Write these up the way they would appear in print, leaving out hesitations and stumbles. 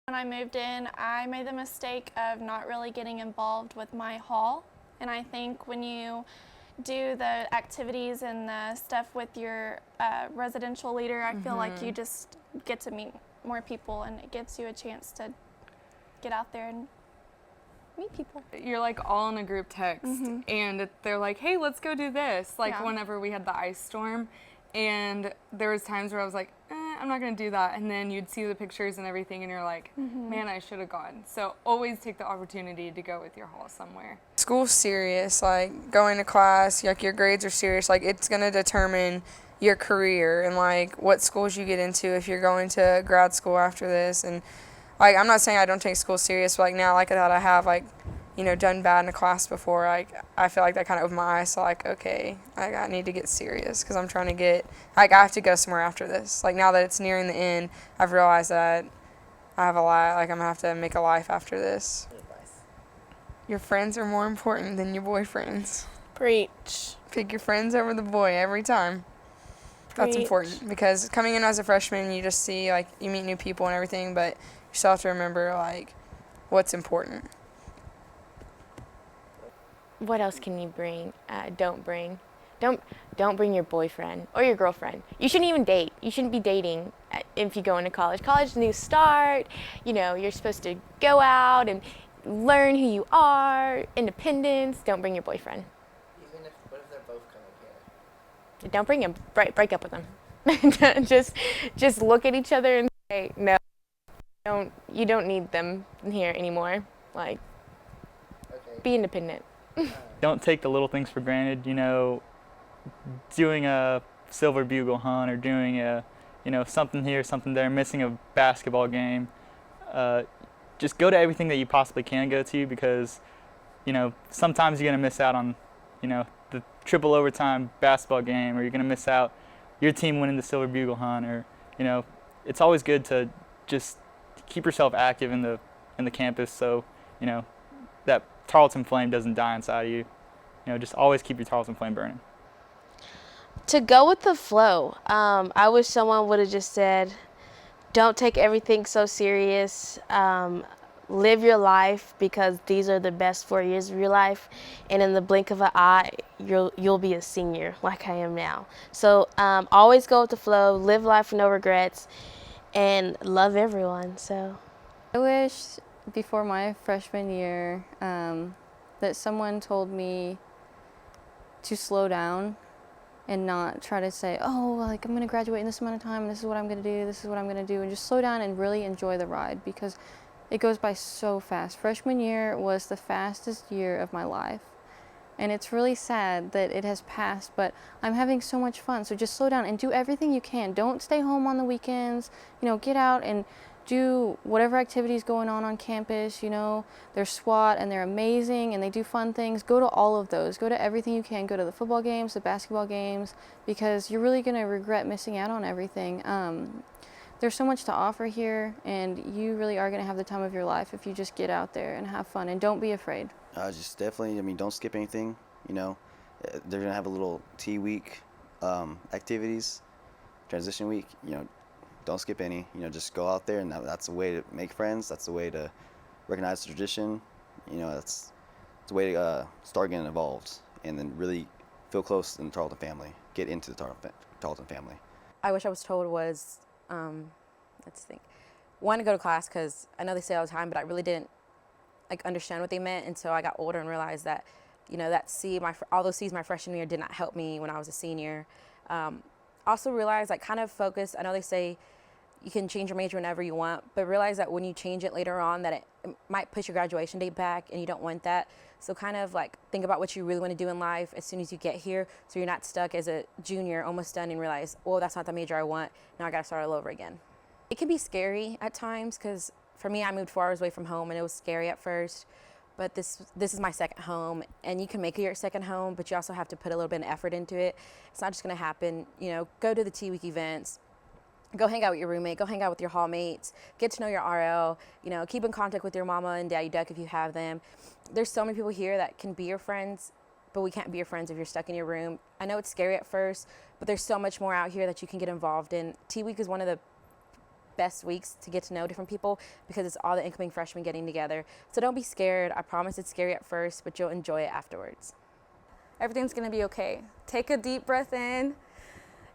When I moved in, I made the mistake of not really getting involved with my hall. And I think when you do the activities and the stuff with your residential leader, I feel like you just get to meet more people, and it gives you a chance to get out there and meet people. You're like all in a group text, and they're like, hey, let's go do this. Like whenever we had the ice storm, and there was times where I was like, I'm not gonna do that, and then you'd see the pictures and everything, and you're like, man, I should have gone. So always take the opportunity to go with your hall somewhere. School's serious, like going to class, like your grades are serious, like it's gonna determine your career and like what schools you get into if you're going to grad school after this. And like I'm not saying I don't take school serious, but like now like that I have like, you know, done bad in a class before, like I feel like that kind of opened my eyes. So like, okay, like I need to get serious because I'm trying to get, like I have to go somewhere after this. Like now that it's nearing the end, I've realized that I have a life, like I'm gonna have to make a life after this. Your friends are more important than your boyfriends. Preach. Pick your friends over the boy every time. That's important because coming in as a freshman, you just see, like, you meet new people and everything, but you still have to remember, like, what's important. What else can you bring? Don't bring your boyfriend or your girlfriend. You shouldn't even date. You shouldn't be dating if you go into college. College is a new start. You know, you're supposed to go out and learn who you are, independence. Don't bring your boyfriend. What if they're both coming here? Don't bring him. Break up with them. just look at each other and say, no, you don't need them here anymore. Like, be independent. Don't take the little things for granted. You know, doing a silver bugle hunt or doing a, you know, something here, something there, missing a basketball game. Just go to everything that you possibly can go to, because, you know, sometimes you're going to miss out on, you know, the triple overtime basketball game, or you're going to miss out your team winning the silver bugle hunt, or, you know, it's always good to just keep yourself active in the campus, so, you know, that Tarleton flame doesn't die inside of you. You know, just always keep your Tarleton flame burning. To go with the flow. I wish someone would have just said, don't take everything so serious. Live your life, because these are the best 4 years of your life, and in the blink of an eye, you'll be a senior like I am now. So always go with the flow, live life with no regrets, and love everyone. So I wish before my freshman year that someone told me to slow down and not try to say, oh, like I'm going to graduate in this amount of time, and this is what I'm going to do, this is what I'm going to do, and just slow down and really enjoy the ride, because it goes by so fast. Freshman year was the fastest year of my life, and it's really sad that it has passed, but I'm having so much fun. So just slow down and do everything you can. Don't stay home on the weekends. You know, get out and do whatever activities going on campus. You know, they're SWAT and they're amazing and they do fun things. Go to all of those. Go to everything you can. Go to the football games, the basketball games, because you're really going to regret missing out on everything. There's so much to offer here, and you really are going to have the time of your life if you just get out there and have fun, and don't be afraid. Just definitely, I mean, don't skip anything, you know. They're going to have a little T week activities, transition week, you know. Don't skip any, you know, just go out there, and that's a way to make friends. That's a way to recognize the tradition. You know, it's a way to start getting involved and then really feel close in the Tarleton family, get into the Tarleton family. I wish I was told was, let's think, one, to go to class, because I know they say all the time, but I really didn't like understand what they meant until I got older and realized that, you know, that all those C's my freshman year did not help me when I was a senior. Also realize, like, kind of focus. I know they say you can change your major whenever you want, but realize that when you change it later on, that it might push your graduation date back, and you don't want that. So kind of like think about what you really want to do in life as soon as you get here, so you're not stuck as a junior, almost done, and realize, oh, that's not the major I want. Now I got to start all over again. It can be scary at times, because for me, I moved 4 hours away from home, and it was scary at first. But this is my second home, and you can make it your second home, but you also have to put a little bit of effort into it. It's not just going to happen. You know, go to the T-Week events, go hang out with your roommate, go hang out with your hall mates, get to know your RL, you know, keep in contact with your mama and daddy duck if you have them. There's so many people here that can be your friends, but we can't be your friends if you're stuck in your room. I know it's scary at first, but there's so much more out here that you can get involved in. T-Week is one of the best weeks to get to know different people because it's all the incoming freshmen getting together. So don't be scared. I promise it's scary at first, but you'll enjoy it afterwards. Everything's gonna be okay. Take a deep breath in.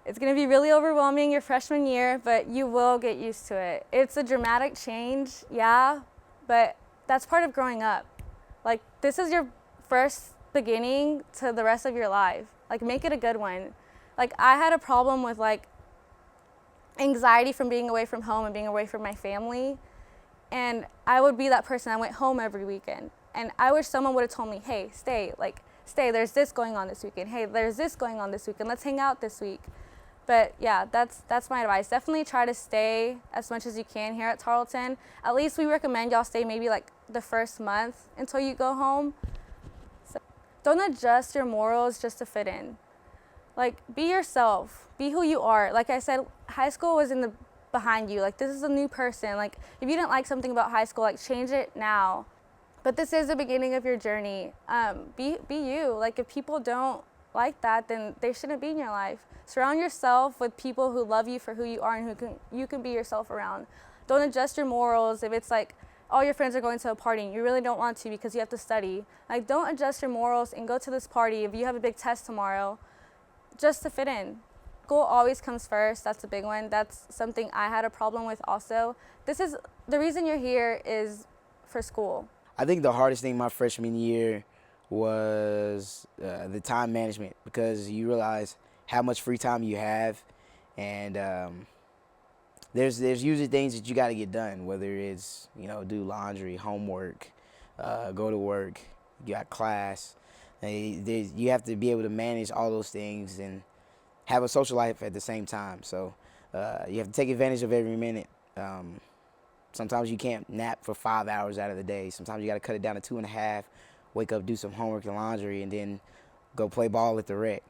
It's gonna be really overwhelming your freshman year, but you will get used to it. It's a dramatic change, yeah, but that's part of growing up. Like, this is your first beginning to the rest of your life. Like, make it a good one. Like, I had a problem with like anxiety from being away from home and being away from my family. And I would be that person. I went home every weekend. And I wish someone would have told me, hey, stay, there's this going on this weekend. Hey, there's this going on this weekend. Let's hang out this week. But yeah, that's my advice. Definitely try to stay as much as you can here at Tarleton. At least we recommend y'all stay maybe like the first month until you go home. So don't adjust your morals just to fit in. Like, be yourself. Be who you are. Like I said, high school was behind you. Like, this is a new person. Like, if you didn't like something about high school, like, change it now. But this is the beginning of your journey. Be you. Like, if people don't like that, then they shouldn't be in your life. Surround yourself with people who love you for who you are and you can be yourself around. Don't adjust your morals if it's like all your friends are going to a party and you really don't want to because you have to study. Like, don't adjust your morals and go to this party if you have a big test tomorrow just to fit in. School always comes first. That's a big one. That's something I had a problem with also. This is the reason you're here is for school. I think the hardest thing my freshman year was the time management, because you realize how much free time you have, and there's usually things that you got to get done, whether it's, you know, do laundry, homework, go to work, you got class. You have to be able to manage all those things and have a social life at the same time. So you have to take advantage of every minute. Sometimes you can't nap for 5 hours out of the day. Sometimes you got to cut it down to 2.5, wake up, do some homework and laundry, and then go play ball at the rec.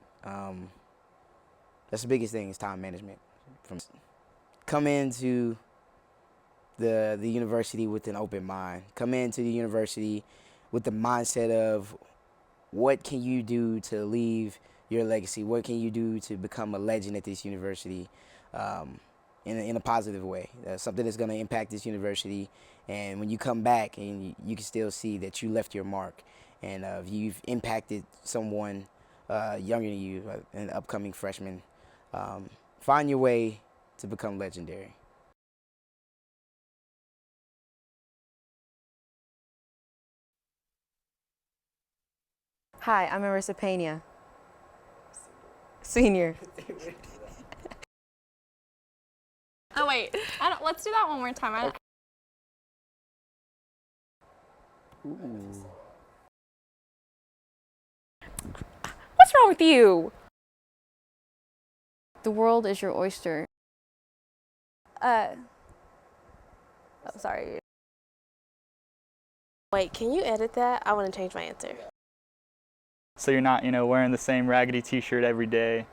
That's the biggest thing, is time management. Come into the university with an open mind. Come into the university with the mindset of, what can you do to leave your legacy? What can you do to become a legend at this university in a positive way? Something that's going to impact this university. And when you come back, and you can still see that you left your mark, and you've impacted someone younger than you, an upcoming freshman. Find your way to become legendary. Hi, I'm Marissa Pena, senior. Oh wait, let's do that one more time. What's wrong with you? The world is your oyster. Sorry. Wait, can you edit that? I want to change my answer. So you're not, wearing the same raggedy t-shirt every day.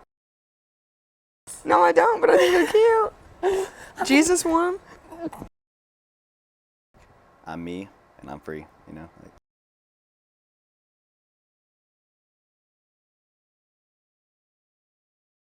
No, I don't, but I think they're cute. Jesus won. I'm me, and I'm free,